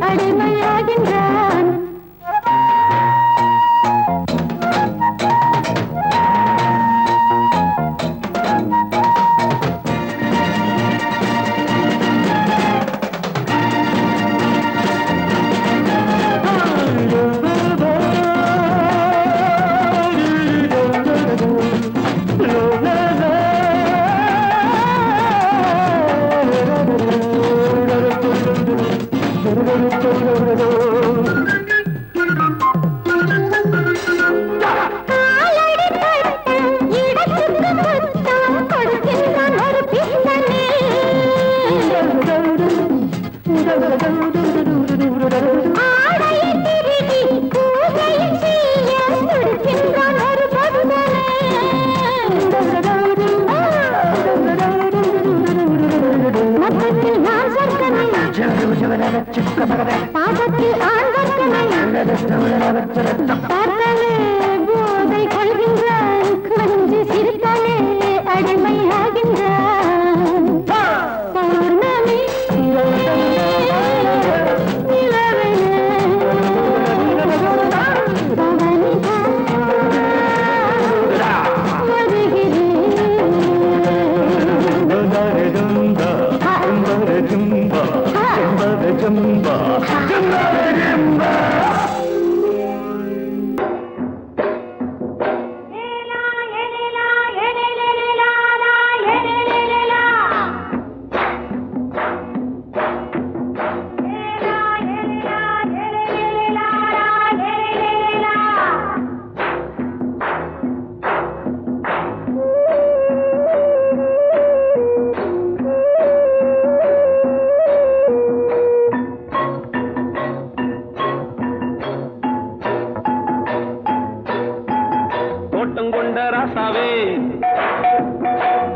அடிமையாகின்றான். பாதத்தில் ஆண் வர்க்கனை போதை கொள்கின்றான். கொஞ்சி சிரித்தானே அடிமையாகின்றான். பௌர்ணமி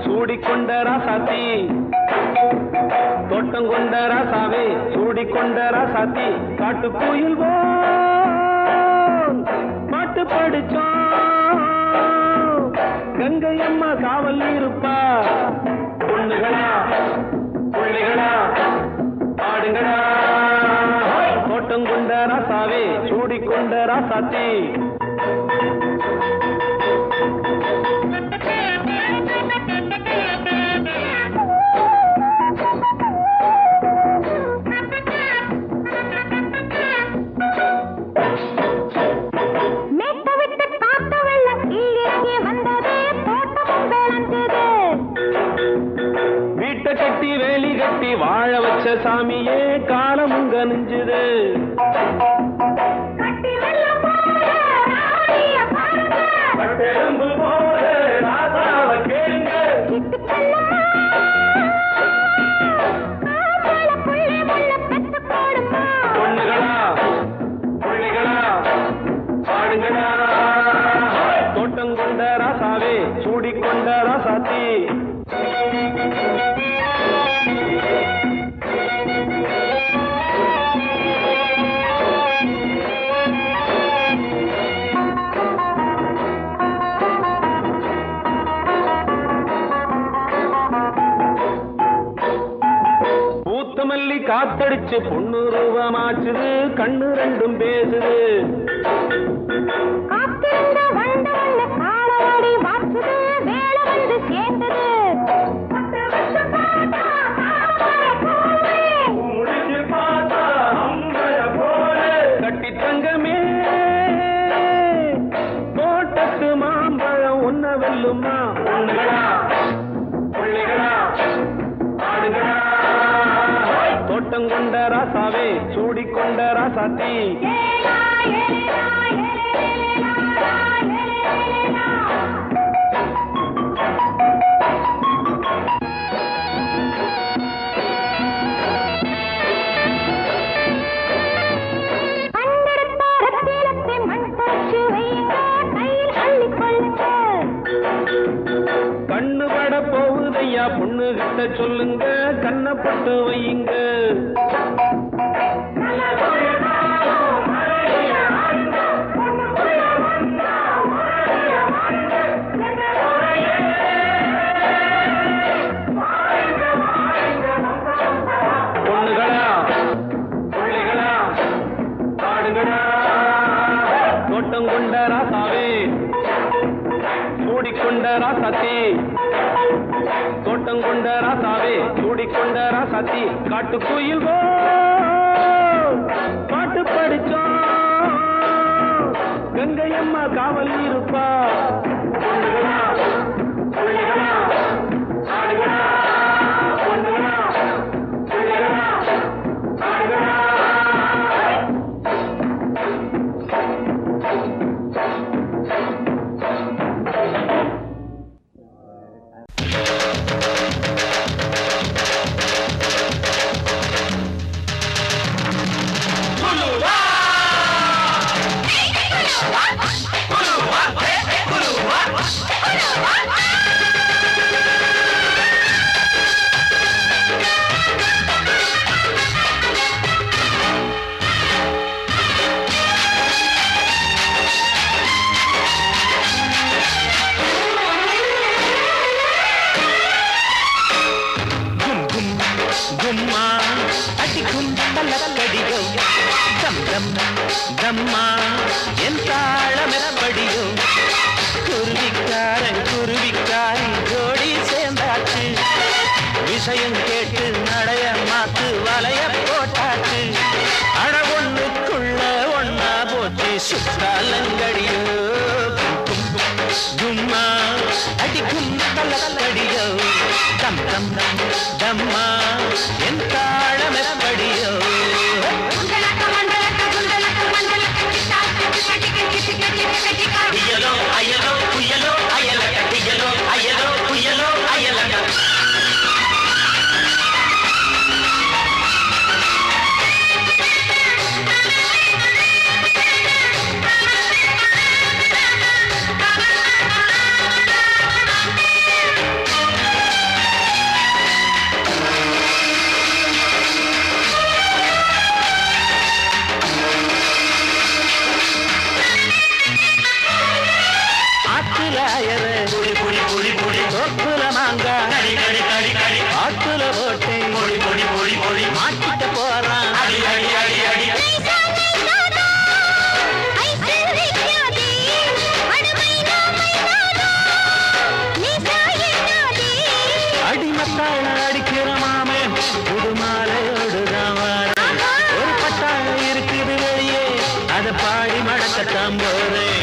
சூடிக்கொண்ட ராசாத்தி தோட்டம் கொண்ட ராசாவே சூடிக்கொண்ட ராசாத்தி காட்டு கோயில் பாட்டு படிச்சோம். கங்கை அம்மா காவல் இருப்பா. பொண்ணுகளா பிள்ளைகளா ஆடுங்களா. தோட்டம் கொண்ட ராசாவே சூடிக்கொண்ட ராசாத்தி கட்டி வேலி கட்டி வாழ வச்ச சாமியே காலம் உங்க நெஞ்சுது. பொண்ணுகளா பிள்ளைகளா ஆடுங்களா. தோட்டம் கொண்ட ராசாவே சூடிக்கொண்ட ராசாத்தி மல்லி காத்தடிச்சு பொண்ணு ரூபமாச்சுது. கண்ணு ரெண்டும் பேசுது. கட்டி தங்கமே தோட்டத்து மாம்பழம் ஒன்ன வெல்லுமா. பொண்ணுகளா பிள்ளைகளா ஆடுகளா. தோட்டம் கொண்ட ராசாவே சூடிக்கொண்ட ராசாத்தி கண்ணு பட போகுதையா பொண்ணு கிட்ட சொல்லுங்க. கண்ணப்பட்டு வையுங்க. பொண்ணுகளா பிள்ளைகளா ராசாத்தி தோட்டம் கொண்ட ராசாவே சூடிக்கொண்ட ராசாத்தி காட்டுக்குயில் பாட்டு படிச்சோம் கங்கையம்மா காவல் இருப்பா தம்மா என் தாளமெப்படியோ குருவிக்காரி ஜோடி சேர்ந்தாச்சு விஷயம் கேட்டு நடைய மாத்து வலைய போட்டாச்சு அட ஒண்ணுக்குள்ள ஒன்னா போச்சு சுத்தாலங்கடியோ கும்மா அடிக்கும் தலக்கடியோ தம் தம் தம்மா என் தாளமெப்படியோ அயலோ அயலோ புயலோ அயலக அயலோ அயலோ புயலோ அயலக ஆத்துல போட்டு மாட்டிட்ட போறான் அடிமத்தாழ அடிக்கிற மாமே புது மாலையோடுதான் ஒரு பட்டாள இருக்குது வெளியே அதை பாடி மடக்கத்தான் போறேன்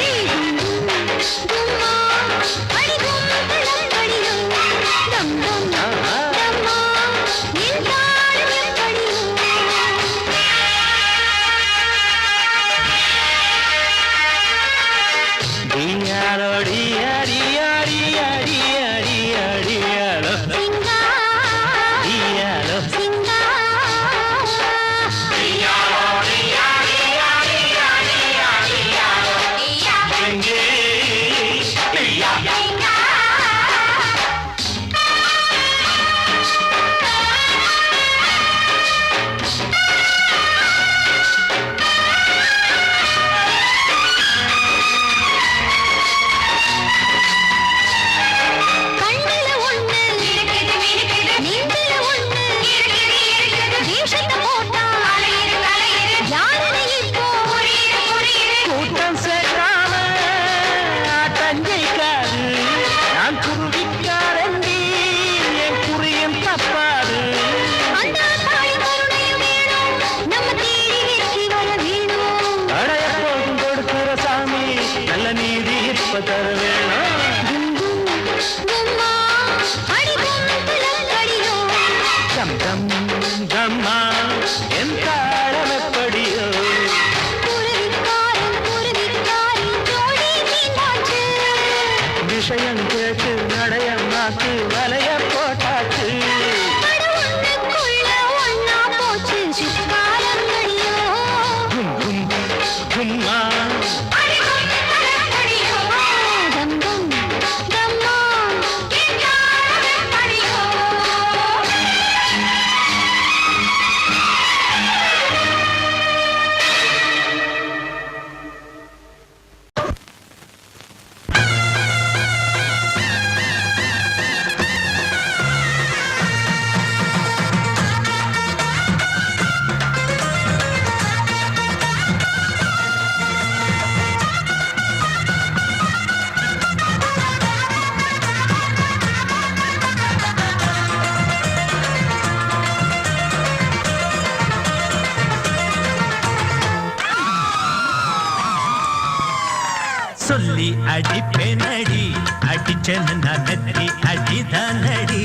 சொல்லி அடிப்பேனடி அடிச்சேன்னு நான் நெத்தி அடிதானடி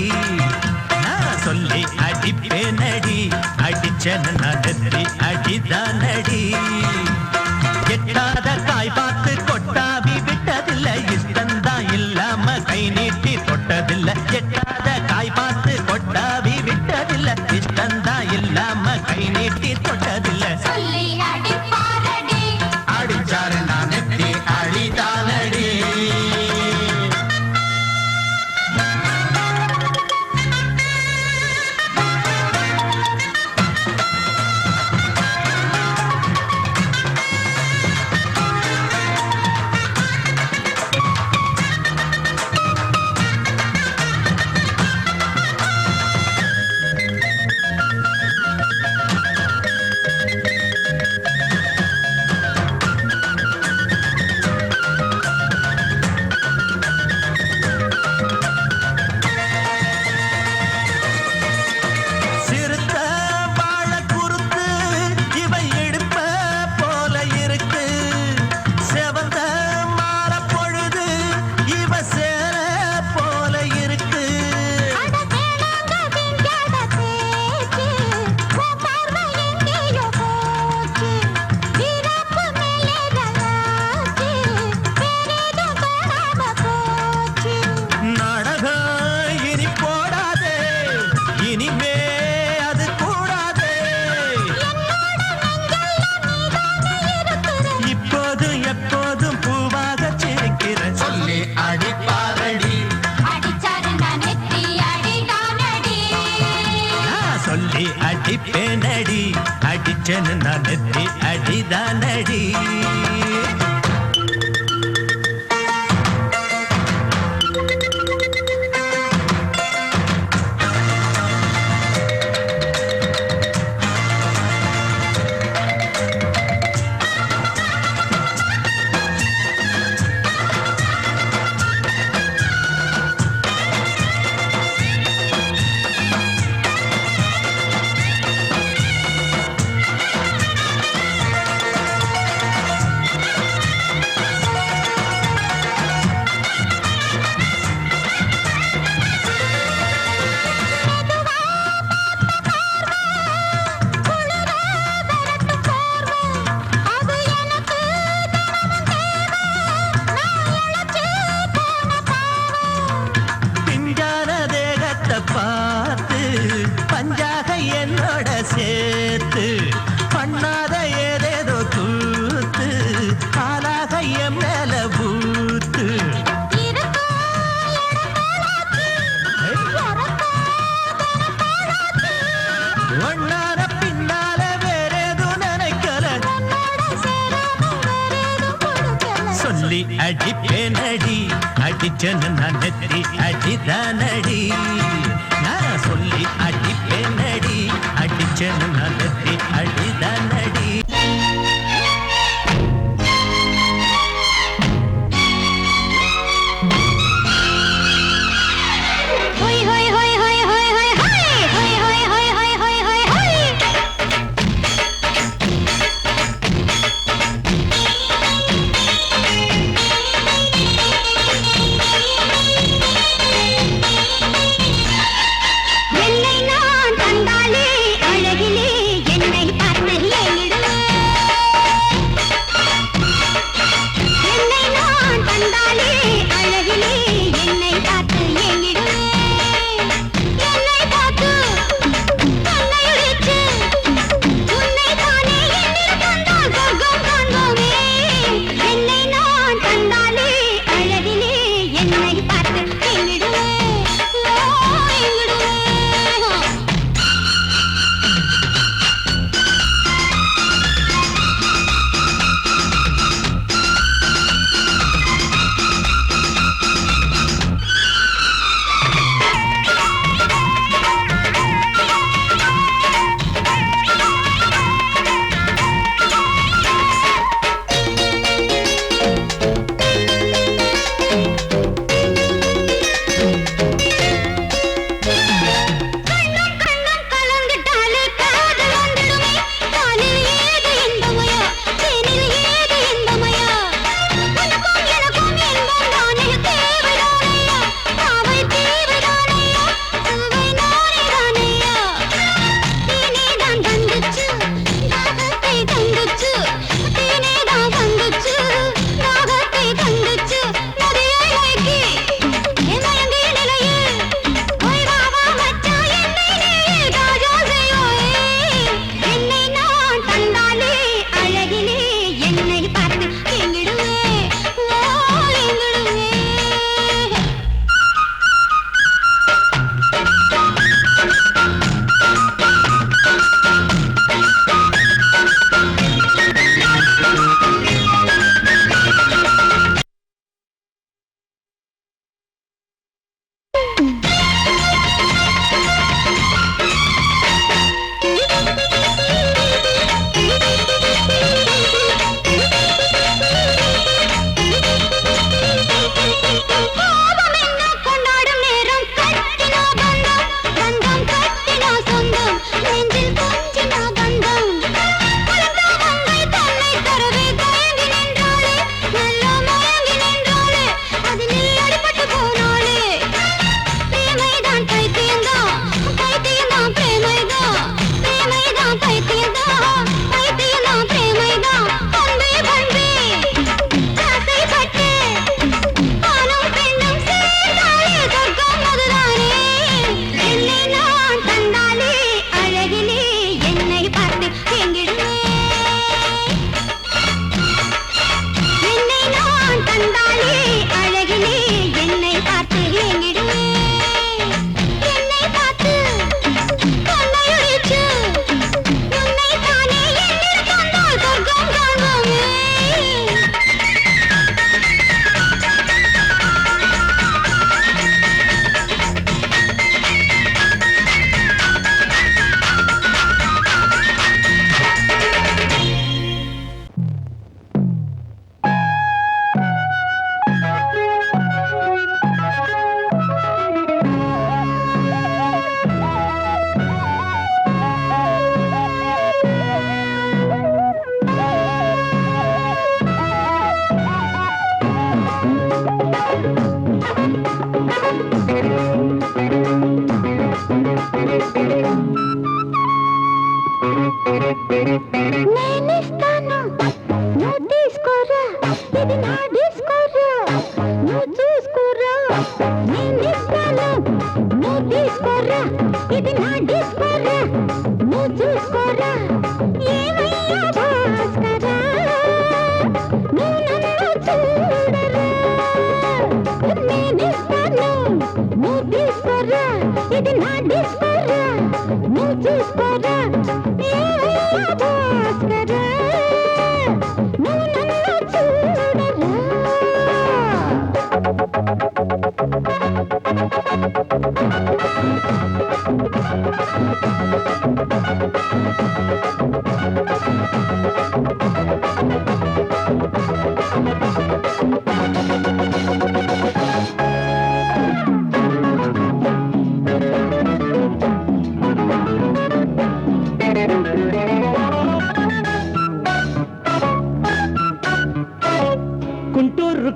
நான் சொல்லி அடிப்பேனடி அடிச்சேன்னு நான் நெத்தி அடிதானடி எட்டாத காய் பார்த்து கொட்டாவி விட்டதில்ல இஷ்டந்தான் இல்லாம கை நீட்டி தொட்டதில்ல எட்டாத காய் பார்த்து கொட்டாவி விட்டதில்ல இஷ்டந்தான் இல்லாம கை நீட்டி தொட்டதில்ல சொல்லி அடிப்பாரடி அடிச்சாரு நான் நெத்தி அடிதானடி சிறுத்த வாழ குறுத்து இவை எடுப்ப போல இருக்கு செவந்த மாற பொழுது இவ சேர போல இருக்கு அட வேணாங்க திங்காத பேச்சு உன் பார்வை எங்கேயோ போச்சு வீரப்பு மேலே ரலாச்சு வேறேதும் தோணாம போச்சு நாடகம் இனி போடாதே இனிமே அது கூடாதே இப்போதும் எப்போதும் பூவாக சிரிக்கிற சொல்லி அடிப்பாரடி அடிச்சாரு நான் நெத்தி அடிதானடி நான் சொல்லி அடிப்பேனடி அடிச்சேன்னு நான் நெத்தி அடிதானடி அது எனக்கு தினமும் தேவை நான் இழைச்சு போன பாவம் பிஞ்சான தேகத்தை பார்த்து பஞ்சாக என்னோட சேர்த்து பண்ணாத ஏதேதோ கூத்து ஆளாக என் மேல பூத்து இருக்கா இடங்களாச்சு ஒன்னார பின்னால வேறேதும் நினைக்கல உன்னோட சேராம வேறேதும் கொடுக்கல சொல்லி அடிப்பேனடி அடிச்சேன்னு நான் நெத்தி அடிதானடி நான் சொல்லி அடிப்பேனடி அடிச்சேன்னு நான் நெத்தி அடிதானடி ஹொய் ஹொய் ஹொய் ஹொய் ஹொய் ஹொய் ஹொய் ஹொய் ஹொய் ஹொய் ஹொய் ஹொய் ஹொய் என்னை நான் தந்தாலே அழகிலே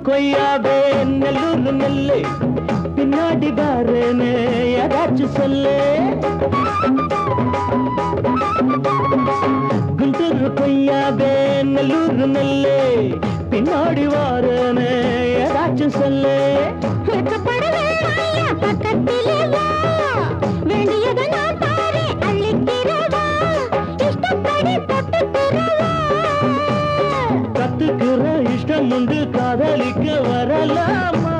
கொய்யாவே நெல்லூர் நெல்லை பின்னாடி பாருன்னு ஏதாச்சும் சொல்லு குண்டூர் கொய்யாவே நெல்லூர் நெல்லை பின்னாடி வாருன்னு ஏதாச்சும் சொல்லு பக்கத்திலே வா வேண்டியதை நான் பாரு அள்ளிக்கிறவா இஷ்டப்படி தொட்டுக்கிறவா கத்துக்கிற இஷ்டம் உண்டு காதலிக்க வரலாமா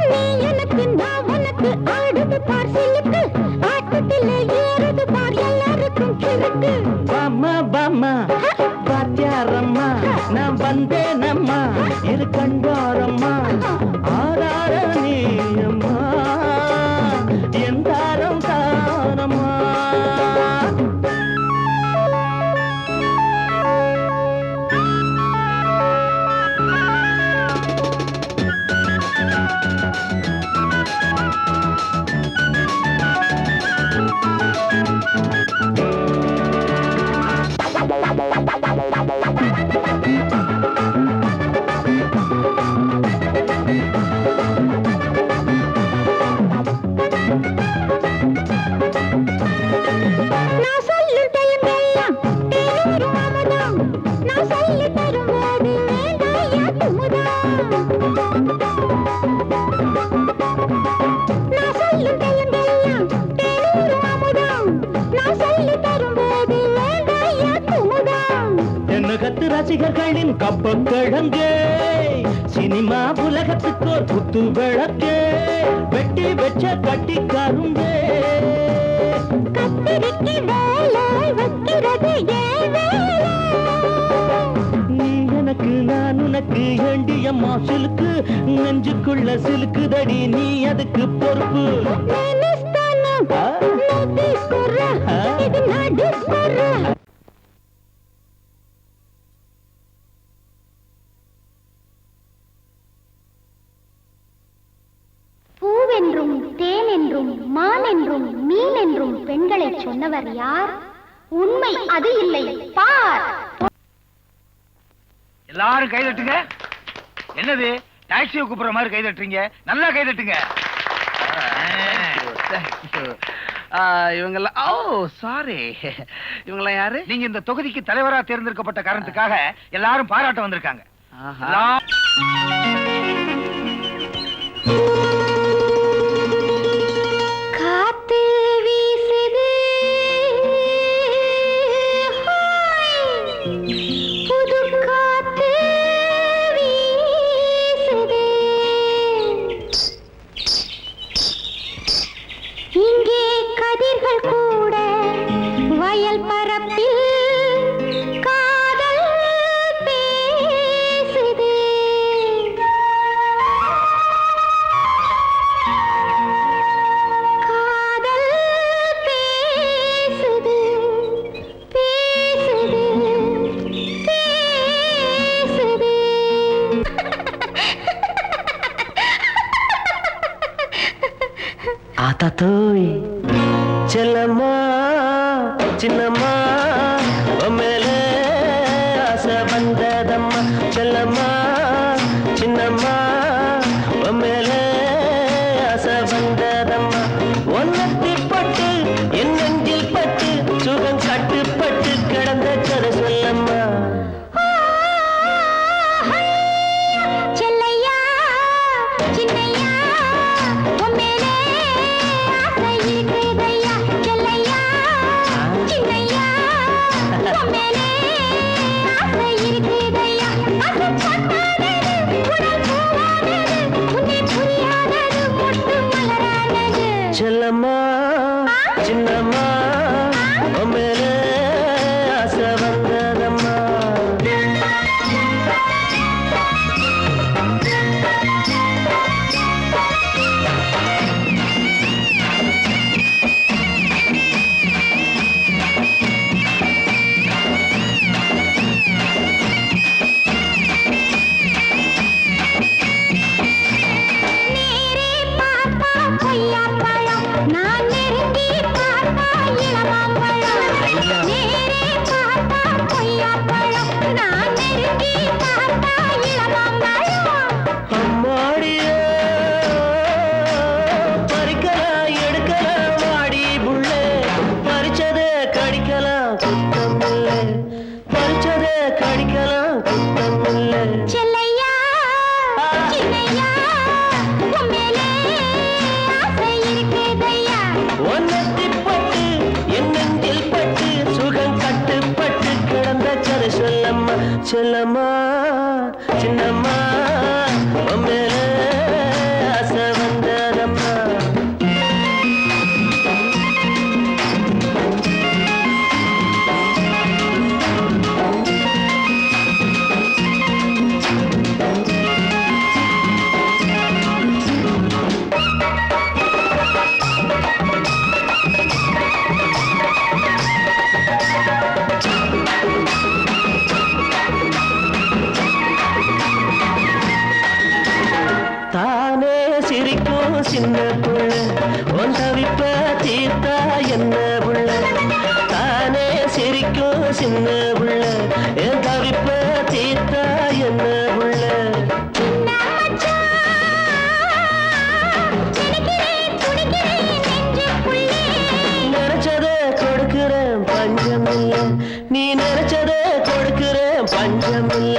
நீ எனக்கு நான் உனக்கு ஆடுது பார் சிலுக்கு ஆட்டத்திலே ஏறுது பார் எல்லாருக்கும் கிழக்கு பாமா பாமா பாத்தியாரம்மா நான் வந்தேனம்மா இரு கண்டாரம்மா ஆரார நீயம்மா எந்தாரம் தானம்மா நான் சொல்லும் தெலுங்கெல்லாம் தேனூரும் அமுதம் நான் சொல்லி தரும்போது வேண்டாயா குமுதம் நான் சொல்லும் தெலுங்கெல்லாம் தேனூரும் அமுதம் நான் சொல்லி தரும்போது வேண்டாயா குமுதம் என்ன கத்து ரசிகர்களின் கப்ப கிழங்கே சினிமா உலகத்துக்கோர் குத்து விளக்கே வெட்டி வச்ச கட்டி கரும்பே கத்திரிக்கு வேலை வைக்கிறது ஏன் வேலை நீ எனக்கு நான் உனக்கு ஏண்டியம்மா சிலுக்கு நெஞ்சுக்குள்ள சிலுக்குதடி நீ அதுக்கு பொறுப்பு నేనిస్తాను నువ్వు తీసుకురా ఇది నా డిస్కోరా பூவென்றும் தேனென்றும் மானென்றும் மீனென்றும் பெண்களை சொன்னவர் யார் உண்மை அது இல்லை பார் எல்லாரும் கை தட்டுங்க. என்னது டாக்ஸியை கூப்பிடுற மாதிரி கை தட்டுறீங்க? நல்லா கை தட்டுங்க. இவங்கெல்லாம் ஓ சாரி இவங்கெல்லாம் யாரு? நீங்க இந்த தொகுதிக்கு தலைவரா தேர்ந்தெடுக்கப்பட்ட காரணத்துக்காக எல்லாரும் பாராட்ட வந்திருக்காங்க. காத்து வீசுது புது காத்து வீசுது இங்கே கதிர்கள் கூட வயல் பரப்பில் காதல் பேசுது காதல் பேசுது பேசுது பேசுது ஆத்தாத்தோய் செல்லம்மா சின்னம்மா மேலே ஆசை வந்ததம்மா செல்லம்மா சின்னம்மா மேலே ஆசை வந்ததம்மா ஒன்னத்தி பட்டு என் நெஞ்சில் பட்டு சுகம் கட்டுப்பட்டு கிடந்த கதை சொல்லம்மா செல்லையா சின்னையா உன் மேலே ஆசை இருக்குதையா செல்லையா செல்லம்மா சின்னம்மா மேல ஆசை வந்ததம்மா. தானே சிரிக்கும் சின்ன புள்ள உன் தவிப்ப தீர்த்தா என்ன புள்ள. தானே சிரிக்கும் சின்ன புள்ள என் தவிப்ப தீர்த்தா என்ன புள்ள. நினைச்சத கொடுக்கிறேன் பஞ்சமில்ல, நீ நினைச்சத கொடுக்கிறேன் பஞ்சமில்ல.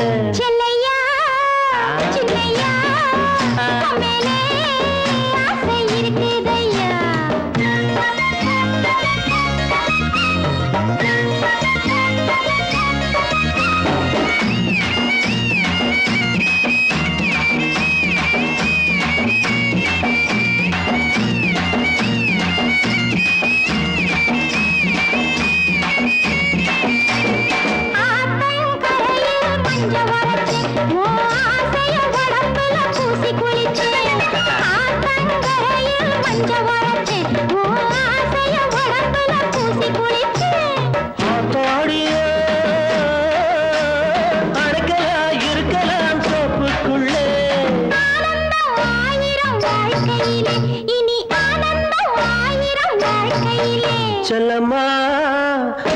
செல்லம்மா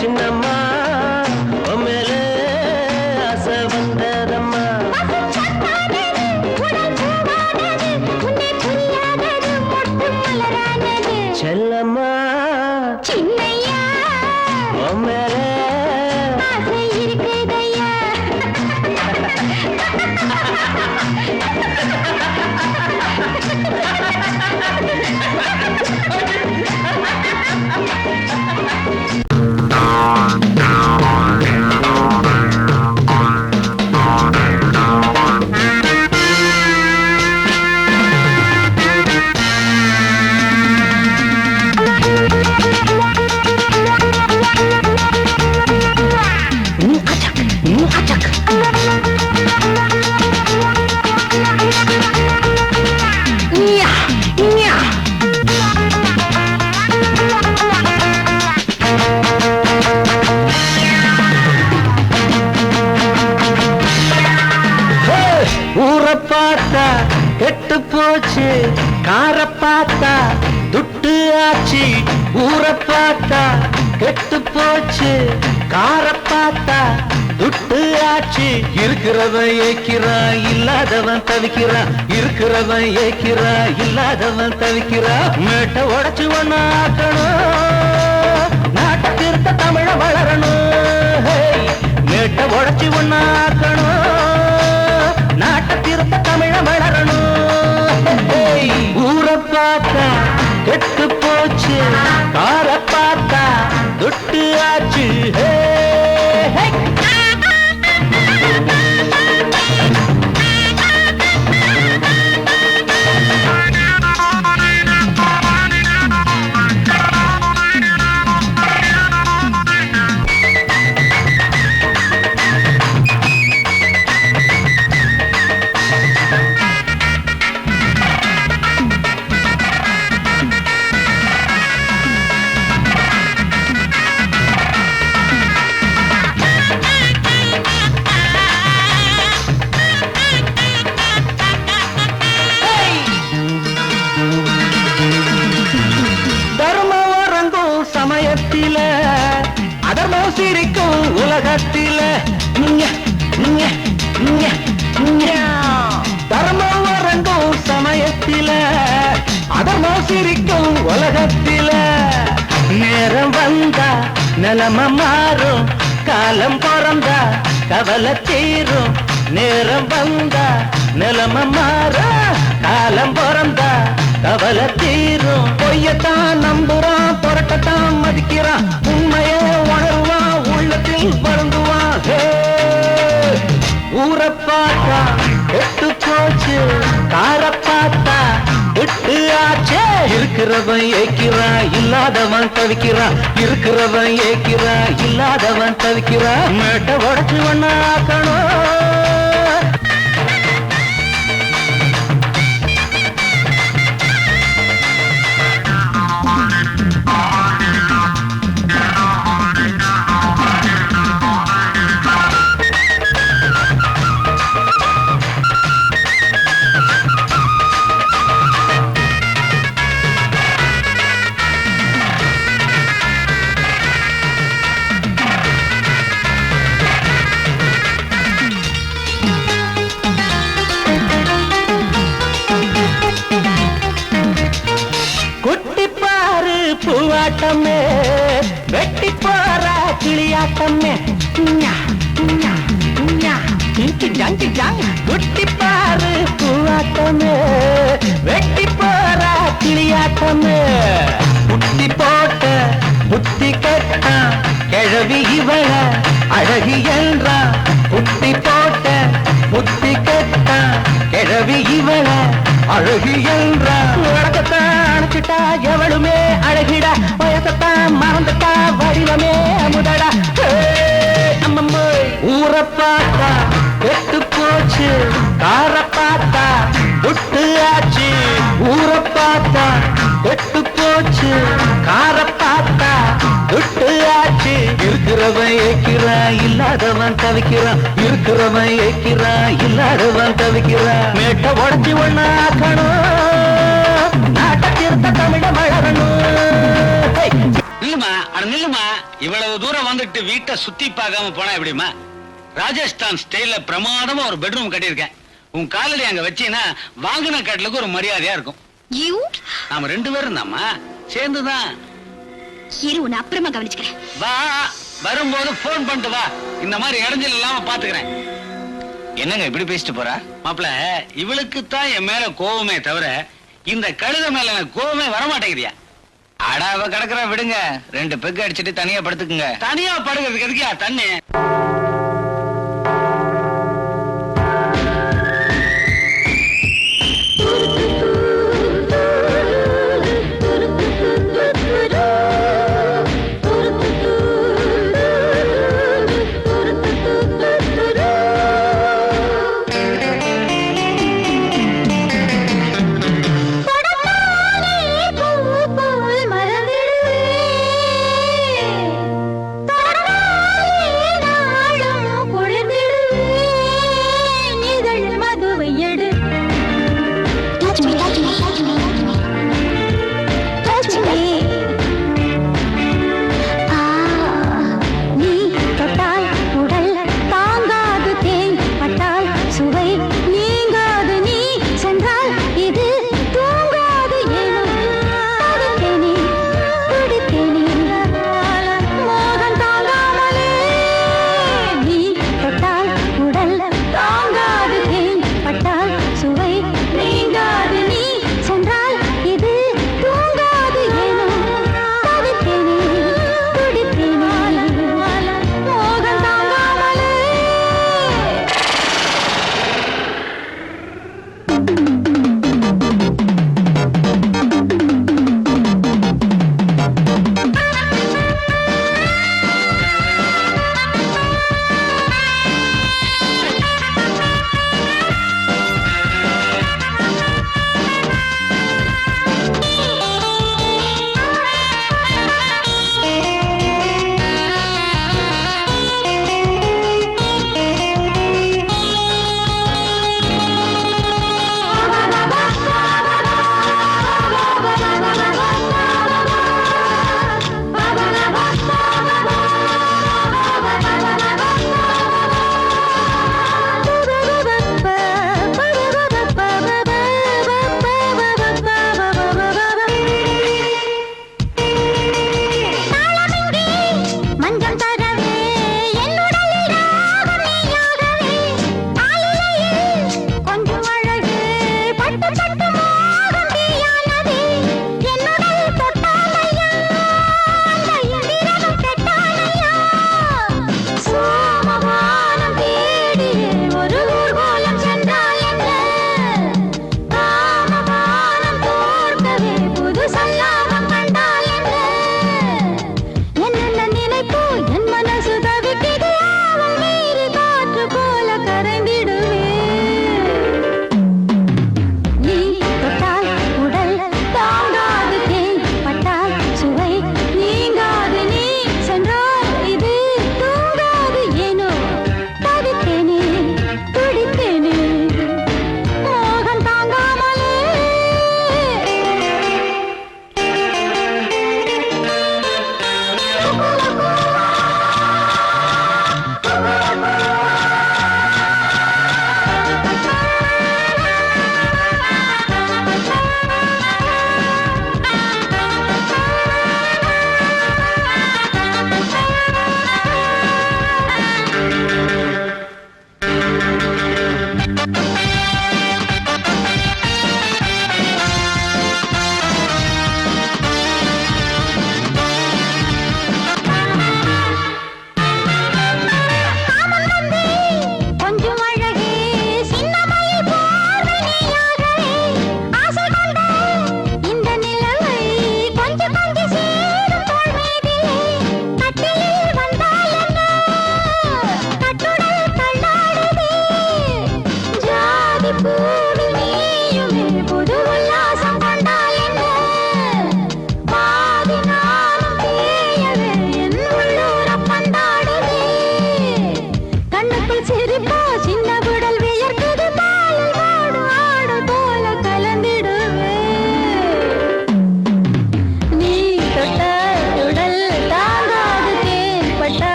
சின்னம்மா மேல ஆசை வந்ததம்மா. செல்லம்மா சின்னையா மேல ஆசை இருக்குதையா. ஊரை பார்த்தா கெட்டு போச்சு, காரை பார்த்தா துட்டு ஆச்சு. ஊரை பார்த்தா கெட்டு போச்சு, காரை பார்த்தா துட்டு ஆச்சு. இருக்கிறவன் ஏக்கிறான், இல்லாதவன் தவிக்கிறான். இருக்கிறவன் ஏக்கிறான், இல்லாதவன் தவிக்கிறான். மேட்டை உடைச்சு ஒண்ணு ஆக்கணும், நாட்டை திருத்த தமிழ வளரணும். மேட்டை உடைச்சு ஒண்ணு ஆக்கணும், நாட்டை திருத்த தமிழ வளரணும். ஊரை பார்த்தா கெட்டு போச்சு, காரை பார்த்தா துட்டு ஆச்சு. சமயத்தில அதர்மம் சிரிக்கும் உலகத்தில. தர்மம் வரங்கும் சமயத்தில அதர்மம் சிரிக்கும் உலகத்தில. நேரம் வந்தா நிலம மாறும், காலம் பிறந்தா கவலை தீரும். நேரம் வந்தா நிலம மாறும், காலம் பிறந்தா கவலை தீரும். பொய்யத்தான் நம்புறான், புரட்டத்தான் மதிக்கிறான். உண்மையை உணர்வான், உள்ளத்தில் வருந்துவான். ஊரை பார்த்தா எட்டு போச்சு, கார பார்த்தா விட்டு ஆச்சே. இருக்கிறவன் ஏக்கிறான், இல்லாதவன் தவிக்கிறான். இருக்கிறவன் ஏக்கிறான், இல்லாதவன் தவிக்கிறான். மேட்டை உடச்சு ஒண்ணாக்கணும். பூவாட்டமே வெட்டி போற கிளியாட்டமே. குட்டி பாரு பூவாட்டமே வெட்டி போற கிளியாட்டமே. குட்டி போட்ட புத்தி கட்டா கிழவி இவள அழகி என்றா. குட்டி போட்ட புத்தி கட்டா கிழவி இவள அழகி என்றா. உலகத்தான் அணைச்சிட்டா எவளுமே அழகிடா. வயசத்தான் மறந்துட்டா வடிவமே முதடா. ஊரை பார்த்தா கெட்டு போச்சு, கார பார்த்தா விட்டு ஆச்சு. ஊரை பார்த்தா கெட்டு போச்சு, கார பார்த்தா விட்டு ஆச்சு. இருக்கிறவன் ஏக்கிறான், இல்லாதவன் தவிக்கிறான். இருக்கிறவன் ஏக்கிறான், இல்லாதவன் தவிக்கிறான். மேட்டை உடச்சி ஒண்ணாக்கணும், நாட்டை திருத்த தமிழ மலரணும். நில்லுமா, அட நில்லுமா. இவ்வளவு தூரம் வந்துட்டு வீட்டை சுத்தி பார்க்காம போனா எப்படிமா? ராஜஸ்தான் ஸ்டைல்ல பிரமாதமா ஒரு பெட்ரூம் கட்டியிருக்கேன். உன் காலடி அங்க வச்சீங்கன்னா வாங்கின கட்டலுக்கு ஒரு மரியாதையா இருக்கும். நாம 2 பேரும் தாம்மா, சேர்ந்துதான். உன்னை அப்புறமா கவனிச்சுக்கிறேன். வா, வரும்போது போன் பண்ணிட்டு வா. இந்த மாதிரி இடைஞ்சல் இல்லாம பாத்துக்கிறேன். என்னங்க இப்படி பேசிட்டு போறா? மாப்பிள, இவளுக்கு தான் என் மேல கோவமே தவிர இந்த கழுத மேல எனக்கு கோவமே வரமாட்டேங்கிறியா? அடாவ கிடக்குற விடுங்க. 2 பெக்கு அடிச்சுட்டு தனியா படுத்துக்குங்க. தனியா படுக்கிறதுக்கு எதுக்கியா தண்ணி?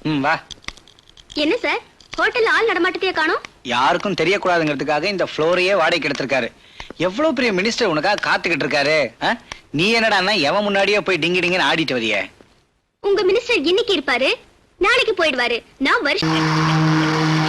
வா. என்ன சார் ஹோட்டல்ல ஆள் நடமாட்டத்தையே காணோம்? யாருக்கும் தெரியக்கூடாதுங்கிறதுக்காக இந்த ஃப்ளோரையே வாடகைக்கு எடுத்திருக்காரு. எவ்வளவு பெரிய மினிஸ்டர் உனக்காக காத்துக்கிட்டு இருக்காரு. நீ என்னடான்னா எவன் முன்னாடியே போய் டிங்கி டிங்கன்னு ஆடிட்டு வரிய? உங்க மினிஸ்டர் இன்னைக்கு இருப்பாரு, நாளைக்கு போயிடுவாரு. நான் வருஷம்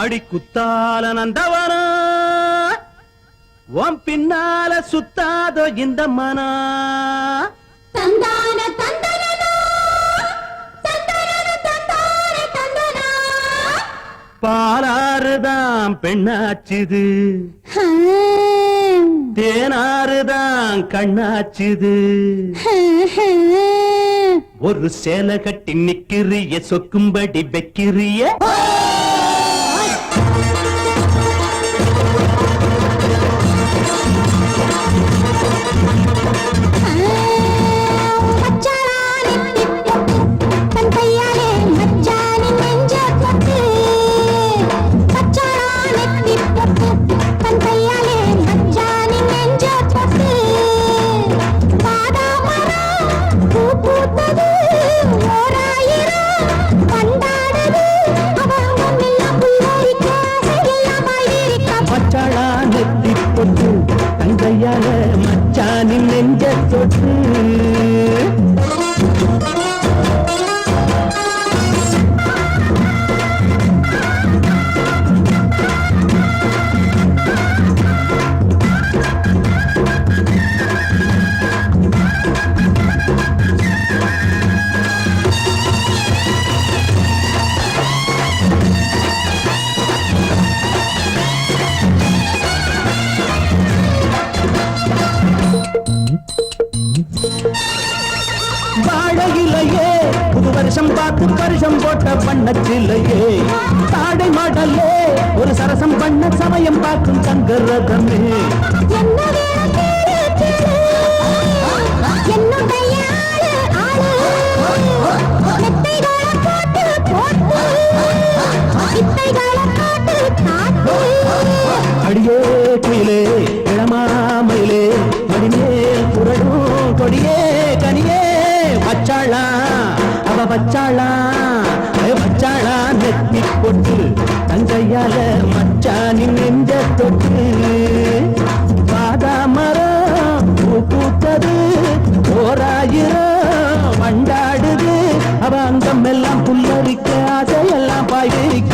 அடி குத்தால நந்தவனா உன் பின்னால சுத்தாதோ இந்த மனா தந்தான தந்தனனா தந்தனன தந்தான தந்தனா பாலாறுதான் பெண்ணாச்சுது தேனாறுதான் கண்ணாச்சுது ஒரு சேலை கட்டி நிக்கிறிய சொக்கும்படி வைக்கிறிய சிலையே புது வருஷம் பார்த்து பரிசம் போட்ட வண்ணச்சிலையே தாடை மாடலே ஒரு சரசம் பண்ண சமயம் பார்க்கும் தங்க ரதமே அடியே குயிலே இளமாமயிலே மடிமேல் புரடும் கொடியே கனியே வச்சாளா அவ வச்சாளா வச்சாளா நெத்தி பொட்டு தங்கையால மச்சானின் நெஞ்ச தொட்டு பாதாமரம் பூ பூத்தது ஓராயிரம் வண்டாடுது அவ அங்கம் எல்லாம் புல்லரிக்க ஆசையெல்லாம் பாய் விரிக்க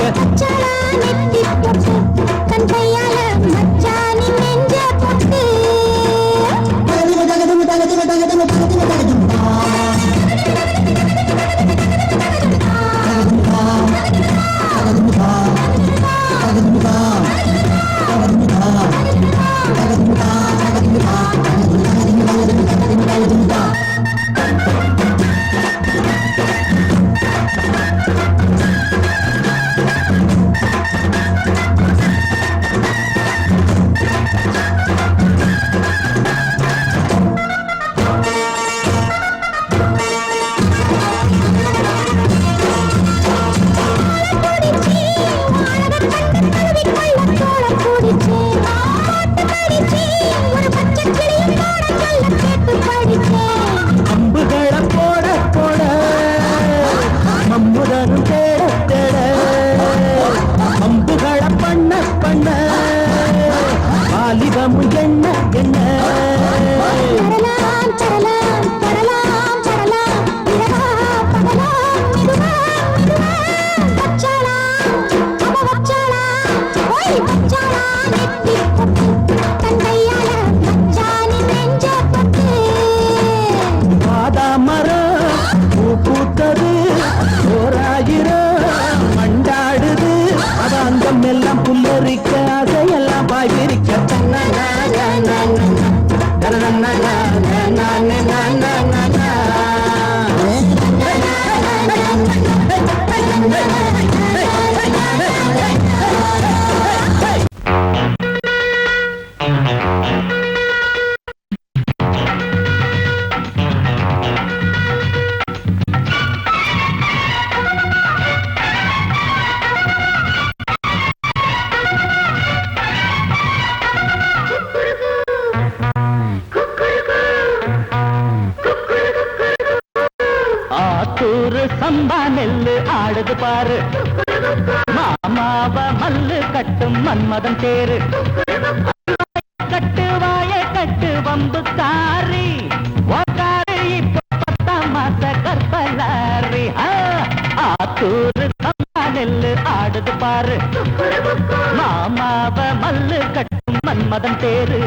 சம்பா நெல்லு ஆடுது பாரு மாமாவ மல்லு கட்டும் மன்மதன் தேரு கட்டு வாய கட்டு வம்பு காரி ஓக்காரு இப்போ 10 மாச கற்பலாரி ஆத்தூரு சம்பா நெல்லு ஆடுது பாரு மாமாவ மல்லு கட்டும் மன்மதன் தேரு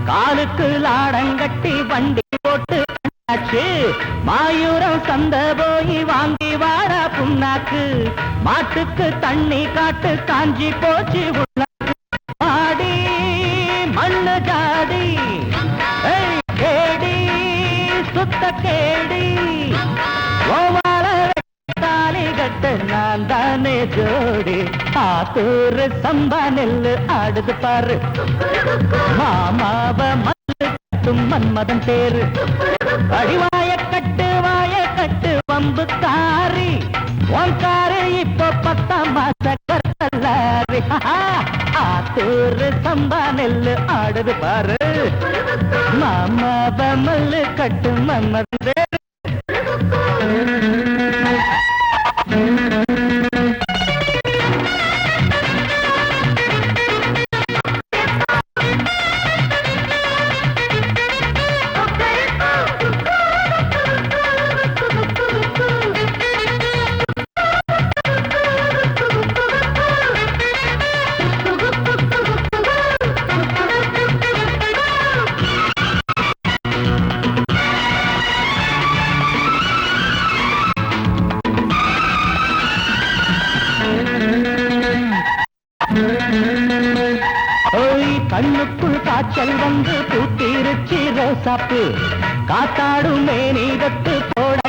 காலுக்கு லாடங்கட்டி வண்டி போட்டு மாயூரம் சந்த போய் வாங்கி வாரா புண்ணாக்கு மாட்டுக்கு தண்ணி காட்டு காஞ்சி போச்சு ஆடி மண்ணு ஜாடி கேடி சுத்த கேடி தாலி கட்டு நான் தானே ஜோடி ஆத்தூரு சம்பா நெல்லு ஆடுது பாரு மாமாவ மல்லு கட்டும் மன்மதன் தேரு அடிவாய கட்டு வம்பு காரி ஓங்காரு இப்போ 10 மாச கற்பலாரி ஆத்தூரு சம்பா நெல்லு ஆடுது பாரு மாமாவ மல்லு கட்டும் மன்மதன் தேரு வந்து பூத்திருச்சி ரோசாப்பு காத்தாடும் மேனிகத்து போட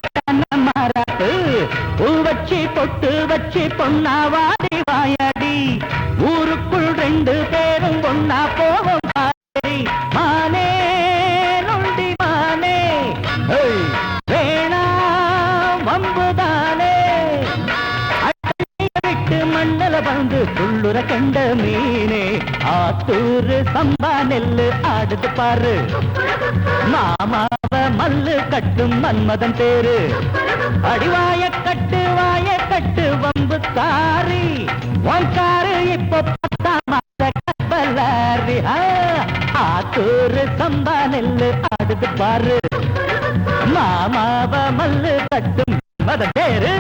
மாறாப்பு பூ வச்சு பொட்டு வச்சு பொன்னாவாடி வாயாடி ஊருக்குள் 2 பேரும் ஒன்னா போவோம் மானே நொண்டி மானே வேணாம் வம்புதானே விட்டு மண்ணல வந்து துள்ளுற கண்ட மீனே ஆத்தூரு சம்பா நெல்லு ஆடுது பாரு மாமாவ மல்லு கட்டும் மன்மதன் பேரு அடிவாய கட்டு வம்பு தாரி ஒன்காரு இப்போ 10ஆம் மாத கப்பலாரி ஆத்தூரு சம்பா நெல்லு ஆடுது பாரு மாமாவ மல்லு கட்டும் மதன் பேரு